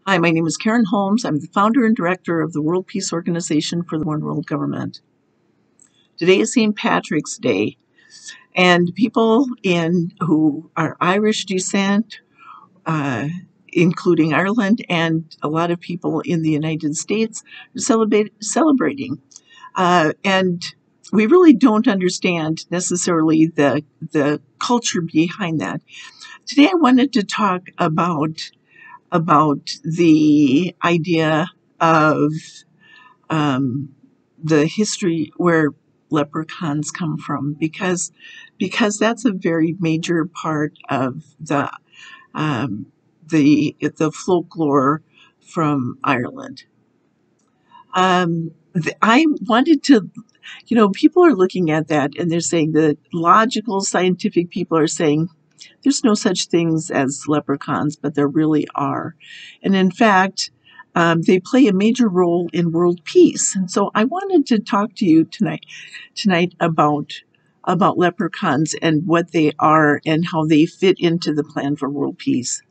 Hi, my name is Karen Holmes. I'm the founder and director of the World Peace Organization for the One World Government. Today is St. Patrick's Day, and people who are Irish descent, uh, including Ireland, and a lot of people in the United States are celebrating. And we really don't understand necessarily the culture behind that. Today, I wanted to talk about the idea of the history where leprechauns come from, because that's a very major part of um, the folklore from Ireland. I wanted to, people are looking at that and they're saying that logical scientific people are saying there's no such things as leprechauns, but there really are. And in fact, they play a major role in world peace. And so I wanted to talk to you tonight about leprechauns and what they are and how they fit into the plan for world peace.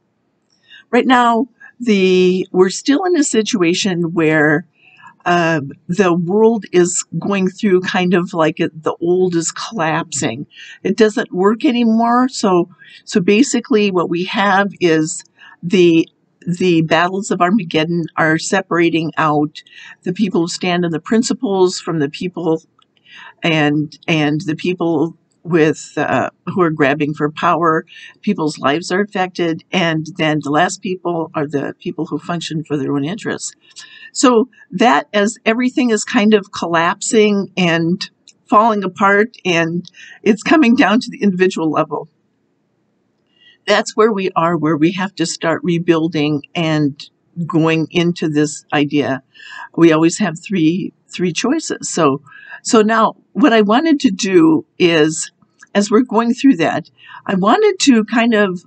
Right now, we're still in a situation where the world is going through kind of like the old is collapsing. It doesn't work anymore. So basically, what we have is the battles of Armageddon are separating out the people who stand on the principles from the people and the people with who are grabbing for power. People's lives are affected, and then the last people are the people who function for their own interests. So that, as everything is kind of collapsing and falling apart and it's coming down to the individual level, that's where we are, where we have to start rebuilding and going into this idea. We always have three choices. So now what I wanted to do is, as we're going through that, I wanted to kind of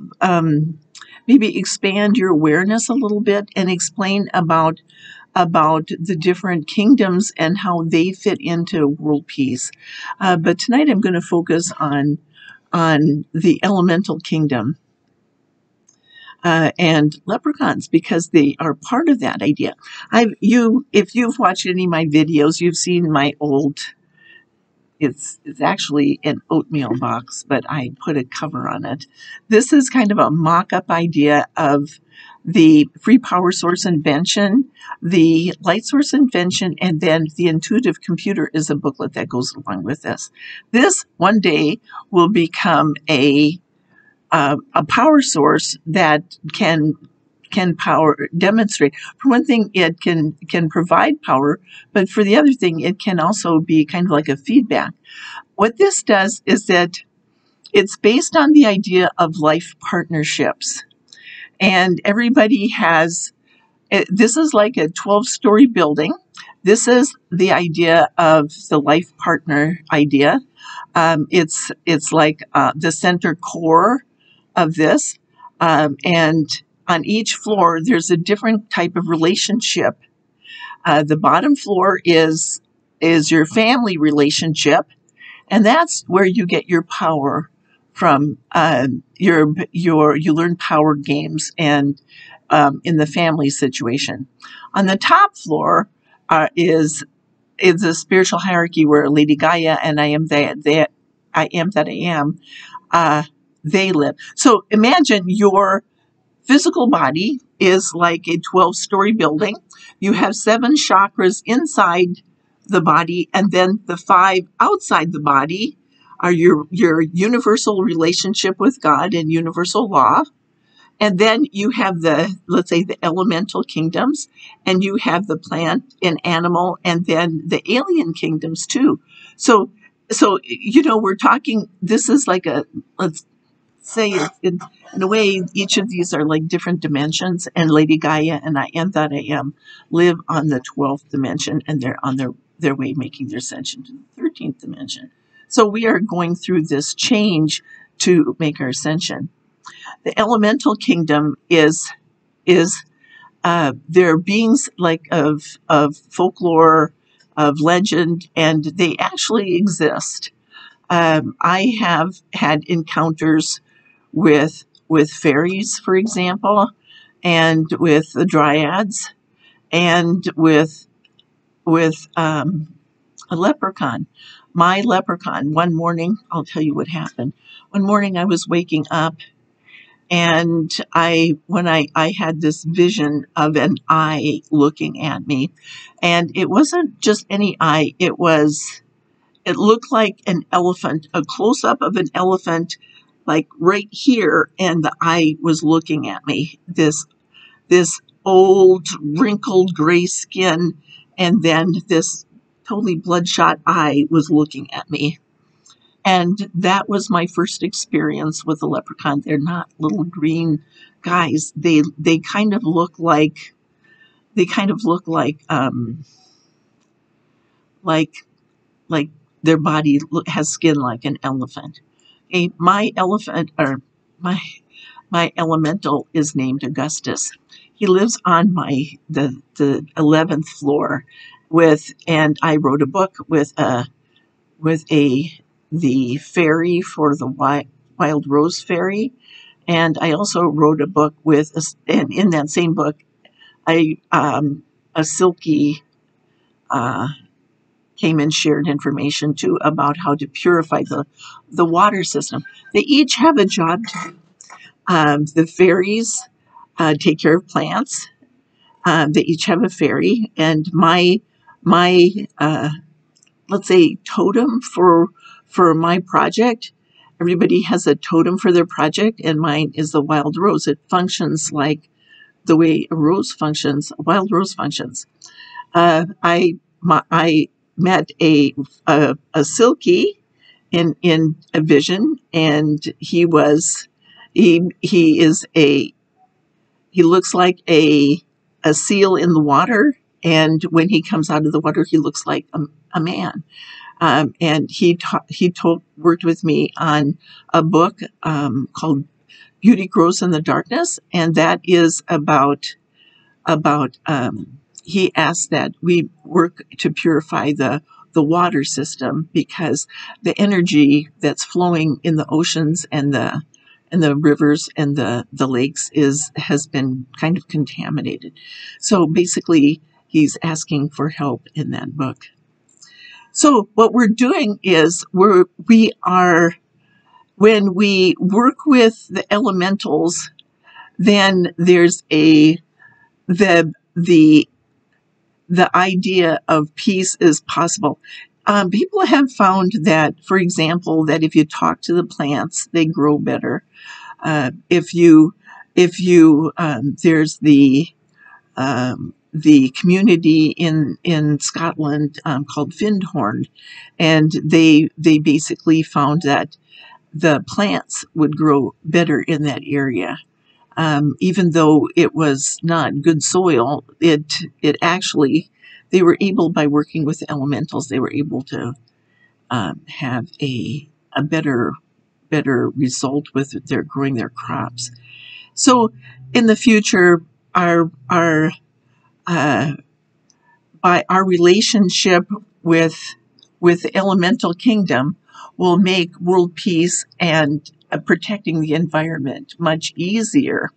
maybe expand your awareness a little bit and explain about the different kingdoms and how they fit into world peace. But tonight I'm going to focus on the elemental kingdom and leprechauns, because they are part of that idea. If you've watched any of my videos, you've seen my old. It's actually an oatmeal box, but I put a cover on it. This is kind of a mock-up idea of the free power source invention, the light source invention, and then the intuitive computer is a booklet that goes along with this. This one day will become a power source that can power demonstrate. For one thing, it can provide power, but for the other thing, it can also be kind of like a feedback. What this does is that it's based on the idea of life partnerships, and everybody has. This is like a 12-story building. This is the idea of the life partner idea. It's like the center core of this, and on each floor there's a different type of relationship. The bottom floor is your family relationship, and that's where you get your power from. You learn power games and in the family situation. On the top floor is a spiritual hierarchy where Lady Gaia and I am that I am. They live. So imagine your physical body is like a 12-story building. You have 7 chakras inside the body, and then the 5 outside the body are your universal relationship with God and universal law. And then you have let's say, the elemental kingdoms, and you have the plant and animal, and then the alien kingdoms too. So we're talking, this is like let's say, in a way, each of these are like different dimensions, and Lady Gaia and I am that I am live on the 12th dimension, and they're on their way making their ascension to the 13th dimension. So we are going through this change to make our ascension. The elemental kingdom is they're beings like of folklore, of legend, and they actually exist. I have had encounters with fairies, for example, and with the dryads, and with a leprechaun. My leprechaun. One morning, I'll tell you what happened. One morning, I was waking up, and I had this vision of an eye looking at me, and it wasn't just any eye. It looked like an elephant, a close up of an elephant, like right here, and the eye was looking at me. This old wrinkled gray skin, and then this totally bloodshot eye was looking at me. And that was my first experience with a leprechaun. They're not little green guys. They kind of look like like like their body has skin like an elephant. My elephant, or my elemental, is named Augustus. He lives on the 11th floor and I wrote a book with the fairy for the wild rose fairy, and I also wrote a book and in that same book, a silky came and shared information too about how to purify the water system. They each have a job to do. The fairies take care of plants. They each have a fairy, and my let's say totem for my project. Everybody has a totem for their project, and mine is the wild rose. It functions like the way a wild rose functions. I met a silky in a vision, and he looks like a seal in the water, and when he comes out of the water, he looks like a man. And he worked with me on a book called Beauty Grows in the Darkness, and that is about he asked that we work to purify the water system, because the energy that's flowing in the oceans and the rivers and the lakes has been kind of contaminated. So basically, he's asking for help in that book. So what we're doing is we are when we work with the elementals, then there's the idea of peace is possible. People have found that, for example, that if you talk to the plants, they grow better. If you there's the community in Scotland called Findhorn, and they basically found that the plants would grow better in that area. Even though it was not good soil, it actually, they were able, by working with the elementals, they were able to have a better result with their growing their crops. So in the future, by our relationship with the elemental kingdom will make world peace and protecting the environment much easier.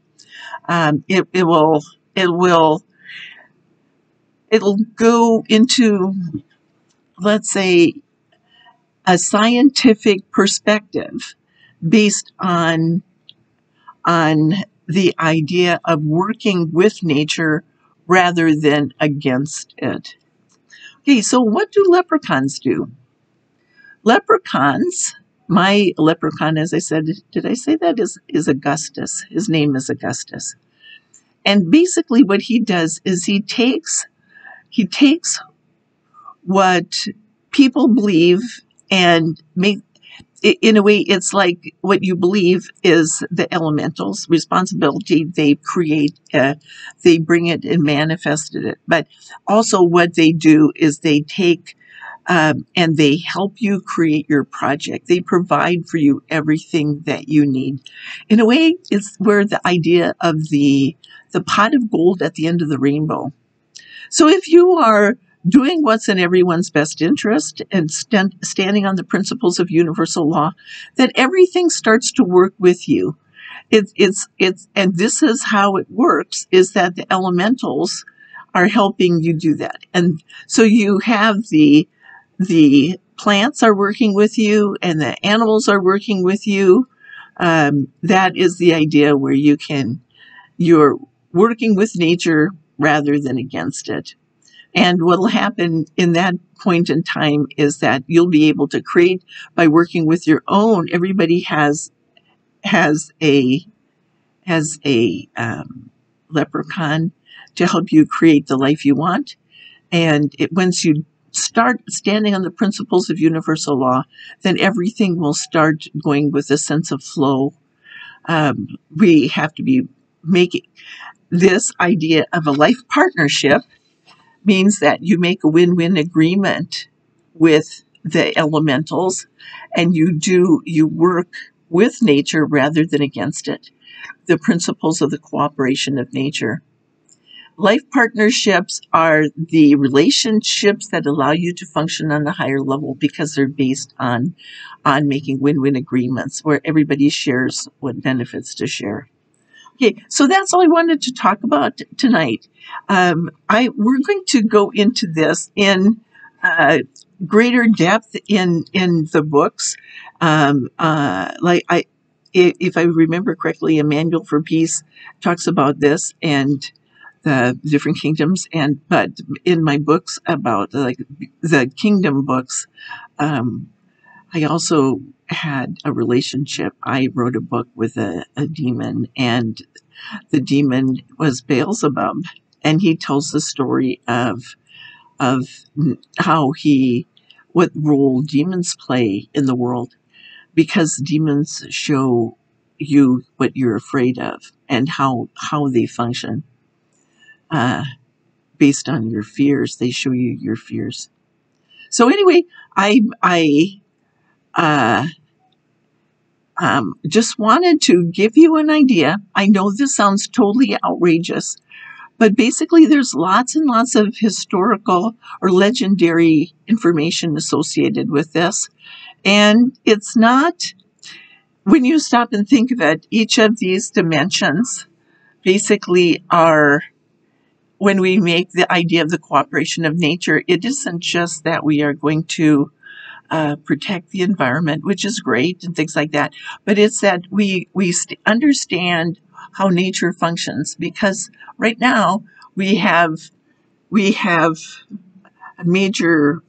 It'll go into, let's say, a scientific perspective based on the idea of working with nature rather than against it. Okay, so what do leprechauns do? Leprechauns, my leprechaun, as I said, did I say that, is Augustus. His name is Augustus. And basically what he does is he takes what people believe and make, in a way, it's like what you believe is the elementals' responsibility. They create, they bring it and manifested it. But also what they do is they take and they help you create your project. They provide for you everything that you need. In a way, it's where the idea of the pot of gold at the end of the rainbow. So if you are doing what's in everyone's best interest and standing on the principles of universal law, then everything starts to work with you. And this is how it works, is that the elementals are helping you do that. And so you have the plants are working with you and the animals are working with you. That is the idea where you're working with nature rather than against it. And what will happen in that point in time is that you'll be able to create by working with your own. Everybody has a leprechaun to help you create the life you want. And once you start standing on the principles of universal law, then everything will start going with a sense of flow. We have to be making this idea of a life partnership means that you make a win-win agreement with the elementals, and you work with nature rather than against it. The principles of the cooperation of nature. Life partnerships are the relationships that allow you to function on a higher level because they're based on making win-win agreements where everybody shares what benefits to share. Okay, so that's all I wanted to talk about tonight. We're going to go into this in greater depth in the books. If I remember correctly, A Manual for Peace talks about this and the different kingdoms. But in my books about the kingdom books, I also had a relationship. I wrote a book with a demon, and the demon was Beelzebub, and he tells the story of how what role demons play in the world, because demons show you what you're afraid of and how they function based on your fears. They show you your fears. So anyway, I just wanted to give you an idea. I know this sounds totally outrageous, but basically there's lots and lots of historical or legendary information associated with this. And it's not, when you stop and think of it, each of these dimensions basically are, when we make the idea of the cooperation of nature, it isn't just that we are going to protect the environment, which is great and things like that, but it's that we understand how nature functions, because right now we have a major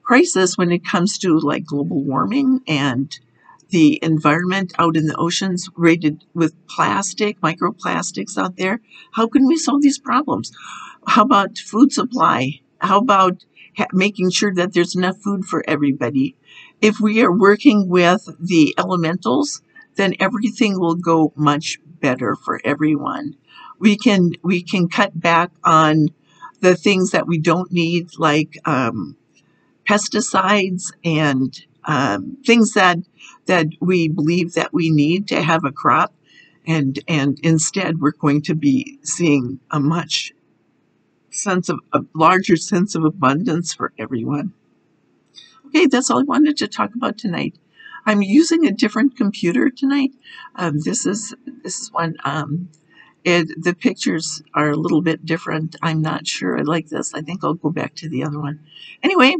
crisis when it comes to like global warming and the environment out in the oceans rated with plastic, microplastics out there. How can we solve these problems? How about food supply? How about making sure that there's enough food for everybody? If we are working with the elementals, then everything will go much better for everyone. We can cut back on the things that we don't need, like pesticides and things that we believe that we need to have a crop, and instead we're going to be seeing a larger sense of abundance for everyone. Okay, that's all I wanted to talk about tonight. I'm using a different computer tonight. This is one. The pictures are a little bit different. I'm not sure I like this. I think I'll go back to the other one. Anyway,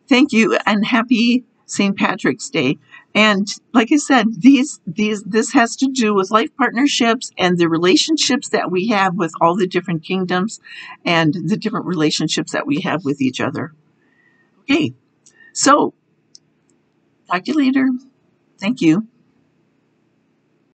thank you and happy St. Patrick's Day. And like I said, this has to do with life partnerships and the relationships that we have with all the different kingdoms and the different relationships that we have with each other. Okay, so talk to you later. Thank you.